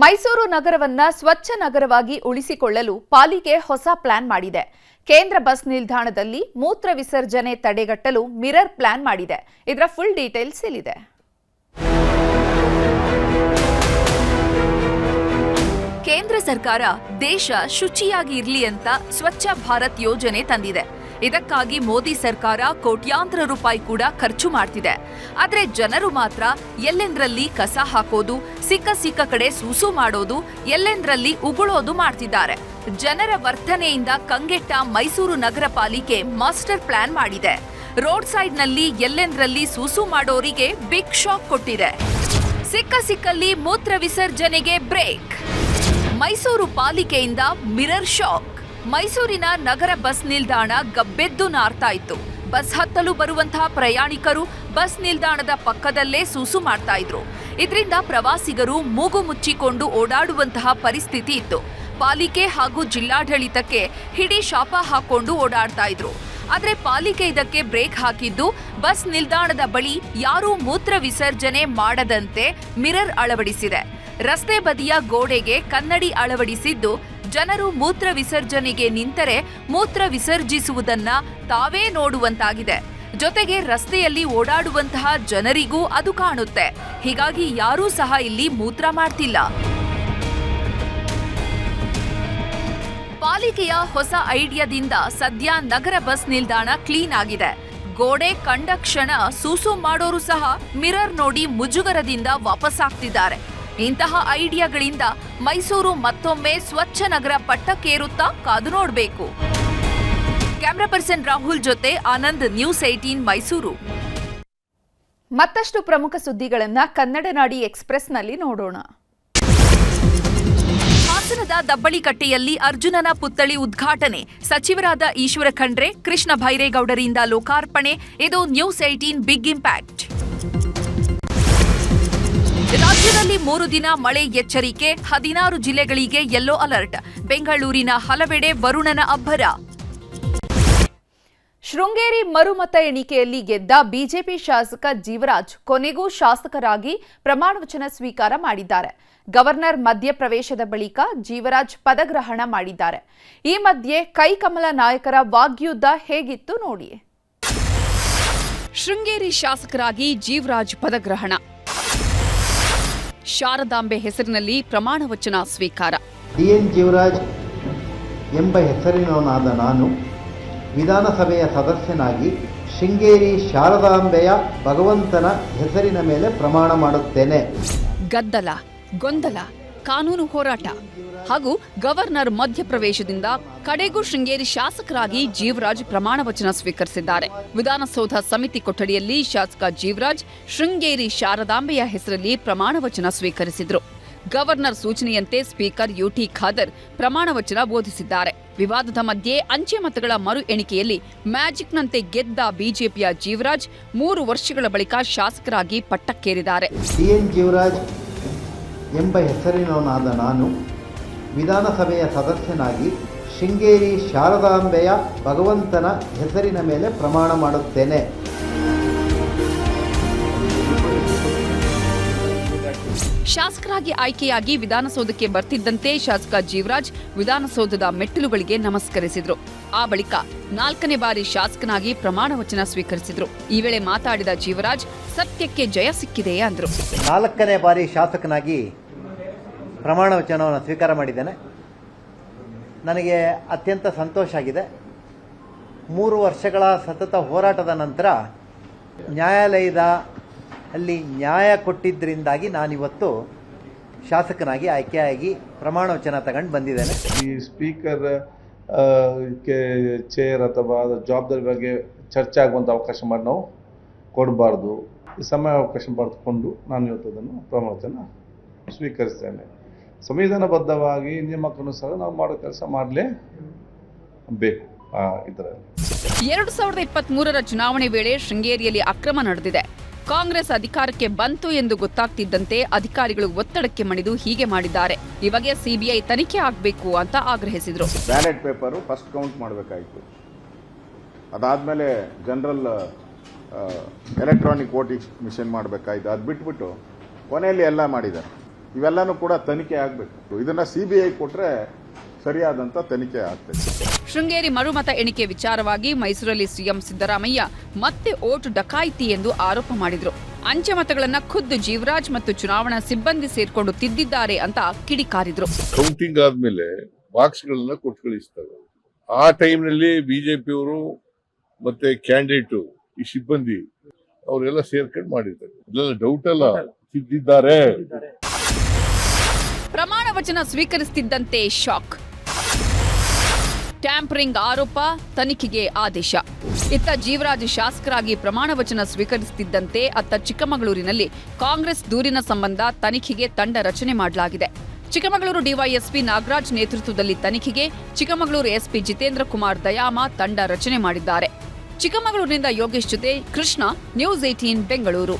ಮೈಸೂರು ನಗರವನ್ನ ಸ್ವಚ್ಛ ನಗರವಾಗಿ ಉಳಿಸಿಕೊಳ್ಳಲು ಪಾಲಿಕೆ ಹೊಸ ಪ್ಲಾನ್ ಮಾಡಿದೆ. ಕೇಂದ್ರ ಬಸ್ ನಿಲ್ದಾಣದಲ್ಲಿ ಮೂತ್ರ ವಿಸರ್ಜನೆ ತಡೆಗಟ್ಟಲು ಮಿರರ್ ಪ್ಲಾನ್ ಮಾಡಿದೆ. ಇದರ ಫುಲ್ ಡೀಟೇಲ್ಸ್ ಇಲ್ಲಿದೆ. ಕೇಂದ್ರ ಸರ್ಕಾರ ದೇಶ ಶುಚಿಯಾಗಿ ಇರಲಿ ಅಂತ ಸ್ವಚ್ಛ ಭಾರತ್ ಯೋಜನೆ ತಂದಿದೆ. ಇದಕ್ಕಾಗಿ ಮೋದಿ ಸರ್ಕಾರ ಕೋಟ್ಯಾಂತರ ರೂಪಾಯಿ ಕೂಡ ಖರ್ಚು ಮಾಡ್ತಿದೆ. ಆದ್ರೆ ಜನರು ಮಾತ್ರ ಎಲ್ಲೆಂದ್ರಲ್ಲಿ ಕಸ ಹಾಕೋದು, ಸಿಕ್ಕ ಕಡೆ ಸೂಸು ಮಾಡೋದು, ಎಲ್ಲೆಂದ್ರಲ್ಲಿ ಉಗುಳೋದು ಮಾಡ್ತಿದ್ದಾರೆ. ಜನರ ವರ್ತನೆಯಿಂದ ಕಂಗೆಟ್ಟ ಮೈಸೂರು ನಗರ ಪಾಲಿಕೆ ಮಾಸ್ಟರ್ ಪ್ಲಾನ್ ಮಾಡಿದೆ. ರೋಡ್ ಸೈಡ್ನಲ್ಲಿ ಎಲ್ಲೆಂದ್ರಲ್ಲಿ ಸೂಸು ಮಾಡೋರಿಗೆ ಬಿಗ್ ಶಾಕ್ ಕೊಟ್ಟಿದೆ. ಸಿಕ್ಕಲ್ಲಿ ಮೂತ್ರ ವಿಸರ್ಜನೆಗೆ ಬ್ರೇಕ್. ಮೈಸೂರು ಪಾಲಿಕೆಯಿಂದ ಮಿರರ್ ಶಾಕ್. ಮೈಸೂರಿನ ನಗರ ಬಸ್ ನಿಲ್ದಾಣ ಗಬ್ಬೆದ್ದು ನಾರ್ತಾ ಇತ್ತು. ಬಸ್ ಹತ್ತಲು ಬರುವಂತಹ ಪ್ರಯಾಣಿಕರು ಬಸ್ ನಿಲ್ದಾಣದ ಪಕ್ಕದಲ್ಲೇ ಸೂಸು ಮಾಡ್ತಾ ಇದ್ರು. ಇದರಿಂದ ಪ್ರವಾಸಿಗರು ಮೂಗು ಮುಚ್ಚಿಕೊಂಡು ಓಡಾಡುವಂತಹ ಪರಿಸ್ಥಿತಿ ಇತ್ತು. ಪಾಲಿಕೆ ಹಾಗೂ ಜಿಲ್ಲಾಡಳಿತಕ್ಕೆ ಹಿಡಿ ಶಾಪ ಹಾಕೊಂಡು ಓಡಾಡ್ತಾ ಇದ್ರು. ಆದ್ರೆ ಪಾಲಿಕೆ ಇದಕ್ಕೆ ಬ್ರೇಕ್ ಹಾಕಿದ್ದು ಬಸ್ ನಿಲ್ದಾಣದ ಬಳಿ ಯಾರೂ ಮೂತ್ರ ವಿಸರ್ಜನೆ ಮಾಡದಂತೆ ಮಿರರ್ ಅಳವಡಿಸಿದೆ. ರಸ್ತೆ ಬದಿಯ ಗೋಡೆಗೆ ಕನ್ನಡಿ ಅಳವಡಿಸಿದ್ದು ಜನರು ಮೂತ್ರ ವಿಸರ್ಜನೆಗೆ ನಿಂತರೆ ಮೂತ್ರ ವಿಸರ್ಜಿಸುವುದನ್ನ ತಾವೇ ನೋಡುವಂತಾಗಿದೆ. ಜೊತೆಗೆ ರಸ್ತೆಯಲ್ಲಿ ಓಡಾಡುವಂತಹ ಜನರಿಗೂ ಅದು ಕಾಣುತ್ತೆ. ಹೀಗಾಗಿ ಯಾರೂ ಸಹ ಇಲ್ಲಿ ಮೂತ್ರ ಮಾಡ್ತಿಲ್ಲ. ಪಾಲಿಕೆಯ ಹೊಸ ಐಡಿಯಾದಿಂದ ಸದ್ಯ ನಗರ ಬಸ್ ನಿಲ್ದಾಣ ಕ್ಲೀನ್ ಆಗಿದೆ. ಗೋಡೆ ಕಂಡ ಕ್ಷಣ ಸೂಸು ಮಾಡೋರು ಸಹ ಮಿರರ್ ನೋಡಿ ಮುಜುಗರದಿಂದ ವಾಪಸ್ಸಾಗ್ತಿದ್ದಾರೆ. ಇಂತಹ ಐಡಿಯಾಗಳಿಂದ ಮೈಸೂರು ಮತ್ತೊಮ್ಮೆ ಸ್ವಚ್ಛ ನಗರ ಪಟ್ಟಕ್ಕೇರುತ್ತಾ ಕಾದು ನೋಡಬೇಕು. ಕ್ಯಾಮರಾ ಪರ್ಸನ್ ರಾಹುಲ್ ಜೊತೆ ಆನಂದ್, ನ್ಯೂಸ್ 18 ಮೈಸೂರು. ಮತ್ತಷ್ಟು ಪ್ರಮುಖ ಸುದ್ದಿಗಳನ್ನ ಕನ್ನಡ ನಾಡಿ ಎಕ್ಸ್‌ಪ್ರೆಸ್‌ನಲ್ಲಿ ನೋಡೋಣ. ಹಾಸನದ ದಬ್ಬಳಿಕಟ್ಟೆಯಲ್ಲಿ ಅರ್ಜುನನ ಪುತ್ಥಳಿ ಉದ್ಘಾಟನೆ. ಸಚಿವರಾದ ಈಶ್ವರ ಖಂಡ್ರೆ, ಕೃಷ್ಣ ಭೈರೇಗೌಡರಿಂದ ಲೋಕಾರ್ಪಣೆ. ಇದು ನ್ಯೂಸ್ 18 ಬಿಗ್ ಇಂಪ್ಯಾಕ್ಟ್. ರಾಜ್ಯದಲ್ಲಿ 3 ದಿನ ಮಳೆ ಎಚ್ಚರಿಕೆ. 16 ಜಿಲ್ಲೆಗಳಿಗೆ ಯೆಲ್ಲೋ ಅಲರ್ಟ್. ಬೆಂಗಳೂರಿನ ಹಲವೆಡೆ ವರುಣನ ಅಬ್ಬರ. ಶೃಂಗೇರಿ ಮರುಮತ ಎಣಿಕೆಯಲ್ಲಿ ಗೆದ್ದ ಬಿಜೆಪಿ ಶಾಸಕ ಜೀವರಾಜ್ ಕೊನೆಗೂ ಶಾಸಕರಾಗಿ ಪ್ರಮಾಣವಚನ ಸ್ವೀಕಾರ ಮಾಡಿದ್ದಾರೆ. ಗವರ್ನರ್ ಮಧ್ಯಪ್ರವೇಶದ ಬಳಿಕ ಜೀವರಾಜ್ ಪದಗ್ರಹಣ ಮಾಡಿದ್ದಾರೆ. ಈ ಮಧ್ಯೆ ಕೈಕಮಲ ನಾಯಕರ ವಾಗ್ಯುದ್ಧ ಹೇಗಿತ್ತು ನೋಡಿ. ಶೃಂಗೇರಿ ಶಾಸಕರಾಗಿ ಜೀವರಾಜ್ ಪದಗ್ರಹಣ. ಶಾರದಾಂಬೆ ಹೆಸರಿನಲ್ಲಿ ಪ್ರಮಾಣ ವಚನ ಸ್ವೀಕಾರ. ಡಿಎನ್ ಜೀವರಾಜ್ ಎಂಬ ಹೆಸರಿನವನಾದ ನಾನು ವಿಧಾನಸಭೆಯ ಸದಸ್ಯನಾಗಿ ಶೃಂಗೇರಿ ಶಾರದಾಂಬೆಯ ಭಗವಂತನ ಹೆಸರಿನ ಮೇಲೆ ಪ್ರಮಾಣ ಮಾಡುತ್ತೇನೆ. ಗದ್ದಲ, ಗೊಂದಲ, ಕಾನೂನು ಹೋರಾಟ ಹಾಗೂ ಗವರ್ನರ್ ಮಧ್ಯಪ್ರವೇಶದಿಂದ ಕಡೆಗೂ ಶೃಂಗೇರಿ ಶಾಸಕರಾಗಿ ಜೀವರಾಜ್ ಪ್ರಮಾಣ ವಚನ ಸ್ವೀಕರಿಸಿದ್ದಾರೆ. ವಿಧಾನಸೌಧ ಸಮಿತಿ ಕೊಠಡಿಯಲ್ಲಿ ಶಾಸಕ ಜೀವರಾಜ್ ಶೃಂಗೇರಿ ಶಾರದಾಂಬೆಯ ಹೆಸರಲ್ಲಿ ಪ್ರಮಾಣ ವಚನ ಸ್ವೀಕರಿಸಿದರು. ಗವರ್ನರ್ ಸೂಚನೆಯಂತೆ ಸ್ಪೀಕರ್ ಯುಟಿ ಖಾದರ್ ಪ್ರಮಾಣ ವಚನ ಬೋಧಿಸಿದ್ದಾರೆ. ವಿವಾದದ ಮಧ್ಯೆ ಅಂಚೆ ಮತಗಳ ಮರು ಎಣಿಕೆಯಲ್ಲಿ ಮ್ಯಾಜಿಕ್ನಂತೆ ಗೆದ್ದ ಬಿಜೆಪಿಯ ಜೀವರಾಜ್ 3 ವರ್ಷಗಳ ಬಳಿಕ ಶಾಸಕರಾಗಿ ಪಟ್ಟಕ್ಕೇರಿದ್ದಾರೆ. ಡಿಎನ್ ಜೀವರಾಜ್ ಎಂಬ ಹೆಸರಿನವನಾದ ನಾನು ವಿಧಾನಸಭೆಯ ಸದಸ್ಯನಾಗಿ ಶೃಂಗೇರಿ ಶಾರದಾಂಬೆಯ ಭಗವಂತನ ಹೆಸರಿನ ಮೇಲೆ ಪ್ರಮಾಣ ಮಾಡುತ್ತೇನೆ. ಶಾಸಕರಾಗಿ ಆಯ್ಕೆಯಾಗಿ ವಿಧಾನಸೌಧಕ್ಕೆ ಬರ್ತಿದ್ದಂತೆ ಶಾಸಕ ಜೀವರಾಜ್ ವಿಧಾನಸೌಧದ ಮೆಟ್ಟಿಲುಗಳಿಗೆ ನಮಸ್ಕರಿಸಿದ್ರು. ಆ ಬಳಿಕ 4ನೇ ಬಾರಿ ಶಾಸಕನಾಗಿ ಪ್ರಮಾಣ ವಚನ ಸ್ವೀಕರಿಸಿದ್ರು. ಈ ವೇಳೆ ಮಾತಾಡಿದ ಜೀವರಾಜ್ ಸತ್ಯಕ್ಕೆ ಜಯ ಸಿಕ್ಕಿದೆ ಅಂದ್ರು. 4ನೇ ಬಾರಿ ಶಾಸಕನಾಗಿ ಪ್ರಮಾಣ ವಚನವನ್ನು ಸ್ವೀಕಾರ ಮಾಡಿದ್ದೇನೆ. ನನಗೆ ಅತ್ಯಂತ ಸಂತೋಷ ಆಗಿದೆ. 3 ವರ್ಷಗಳ ಸತತ ಹೋರಾಟದ ನಂತರ ನ್ಯಾಯಾಲಯದ ಅಲ್ಲಿ ನ್ಯಾಯ ಕೊಟ್ಟಿದ್ದರಿಂದಾಗಿ ನಾನಿವತ್ತು ಶಾಸಕನಾಗಿ ಆಯ್ಕೆಯಾಗಿ ಪ್ರಮಾಣ ವಚನ ತಗೊಂಡು ಬಂದಿದ್ದೇನೆ. ಈ ಸ್ಪೀಕರ್ ಚೇರ್ ಅಥವಾ ಜವಾಬ್ದಾರಿ ಬಗ್ಗೆ ಚರ್ಚೆ ಆಗುವಂಥ ಅವಕಾಶ ಮಾಡಿ ನಾವು ಕೊಡಬಾರ್ದು. ಸಮಯ ಅವಕಾಶ ಪಡೆದುಕೊಂಡು ನಾನು ಇವತ್ತು ಅದನ್ನು ಪ್ರಮಾಣ ವಚನ ಸ್ವೀಕರಿಸ್ತೇನೆ. ಸಂವಿಧಾನಬದ್ಧವಾಗಿ ನಿಯಮಕ್ಕನುಸಾರ ನಾವು ಮಾಡೋ ಕೆಲಸ ಮಾಡಲೇಬೇಕು. ಇದರಲ್ಲಿ 2023ರ ಚುನಾವಣೆ ವೇಳೆ ಶೃಂಗೇರಿಯಲ್ಲಿ ಅಕ್ರಮ ನಡೆದಿದೆ. ಕಾಂಗ್ರೆಸ್ ಅಧಿಕಾರಕ್ಕೆ ಬಂತು ಎಂದು ಗೊತ್ತಾಗ್ತಿದ್ದಂತೆ ಅಧಿಕಾರಿಗಳು ಒತ್ತಡಕ್ಕೆ ಮಣಿದು ಹೀಗೆ ಮಾಡಿದ್ದಾರೆ. ಈ ಬಗ್ಗೆ ಸಿಬಿಐ ತನಿಖೆ ಆಗಬೇಕು ಅಂತ ಆಗ್ರಹಿಸಿದರು. ಬ್ಯಾಲೆಟ್ ಪೇಪರ್ ಫಸ್ಟ್ ಕೌಂಟ್ ಮಾಡಬೇಕಾಯಿತು. ಅದಾದಮೇಲೆ ಜನರಲ್ ಎಲೆಕ್ಟ್ರಾನಿಕ್ ವೋಟಿಂಗ್ ಮಿಷನ್ ಮಾಡಬೇಕಾಯಿತು. ಅದು ಬಿಟ್ಬಿಟ್ಟು ಕೊನೆಯಲ್ಲಿ ಎಲ್ಲ ಮಾಡಿದ್ದಾರೆ. ಇವೆಲ್ಲನೂ ಕೂಡ ತನಿಖೆ ಆಗಬೇಕು. ಇದನ್ನ CBI ಕೊಟ್ರೆ ಸರಿಯಾದಂತ ತನಿಖೆ ಆಗ್ತದೆ. ಶೃಂಗೇರಿ ಮರುಮತ ಎಣಿಕೆ ವಿಚಾರವಾಗಿ ಮೈಸೂರಲ್ಲಿ ಸಿಎಂ ಸಿದ್ದರಾಮಯ್ಯ ಮತ್ತೆ ಓಟು ಡಕಾಯಿತಿ ಎಂದು ಆರೋಪ ಮಾಡಿದ್ರು. ಅಂಚೆ ಮತಗಳನ್ನ ಖುದ್ದು ಜೀವರಾಜ್ ಮತ್ತು ಚುನಾವಣಾ ಸಿಬ್ಬಂದಿ ಸೇರ್ಕೊಂಡು ತಿದ್ದಿದ್ದಾರೆ ಅಂತ ಕಿಡಿಕಾರಿದ್ರು. ಕೌಂಟಿಂಗ್ ಆದ್ಮೇಲೆ ಬಾಕ್ಸ್ಗಳನ್ನ ಕೊಟ್ಟು ಕಳಿಸ್ತಾರೆ. ಆ ಟೈಮ್ನಲ್ಲಿ ಬಿಜೆಪಿಯವರು ಮತ್ತೆ ಕ್ಯಾಂಡಿಡೇಟು ಈ ಸಿಬ್ಬಂದಿ ಅವರೆಲ್ಲ ಸೇರ್ಕೊಂಡು ಮಾಡಿದ್ದಾರೆ. ಇದೆಲ್ಲ ಡೌಟ್ ಅಲ್ಲ, ತಿದ್ದಿದ್ದಾರೆ. ಪ್ರಮಾಣ ವಚನ ಸ್ವೀಕರಿಸುತ್ತಿದ್ದಂತೆ ಶಾಕ್. ಟ್ಯಾಂಪರಿಂಗ್ ಆರೋಪ, ತನಿಖೆಗೆ ಆದೇಶ. ಇತ್ತ ಜೀವರಾಜ್ ಶಾಸಕರಾಗಿ ಪ್ರಮಾಣ ವಚನ ಸ್ವೀಕರಿಸುತ್ತಿದ್ದಂತೆ ಅತ್ತ ಚಿಕ್ಕಮಗಳೂರಿನಲ್ಲಿ ಕಾಂಗ್ರೆಸ್ ದೂರಿನ ಸಂಬಂಧ ತನಿಖೆಗೆ ತಂಡ ರಚನೆ ಮಾಡಲಾಗಿದೆ. ಚಿಕ್ಕಮಗಳೂರು ಡಿವೈಎಸ್ಪಿ ನಾಗರಾಜ್ ನೇತೃತ್ವದಲ್ಲಿ ತನಿಖೆಗೆ ಚಿಕ್ಕಮಗಳೂರು ಎಸ್ಪಿ ಜಿತೇಂದ್ರ ಕುಮಾರ್ ದಯಾಮ ತಂಡ ರಚನೆ ಮಾಡಿದ್ದಾರೆ. ಚಿಕ್ಕಮಗಳೂರಿನಿಂದ ಯೋಗೇಶ್ ಜೊತೆ ಕೃಷ್ಣ, ನ್ಯೂಸ್ 18 ಬೆಂಗಳೂರು.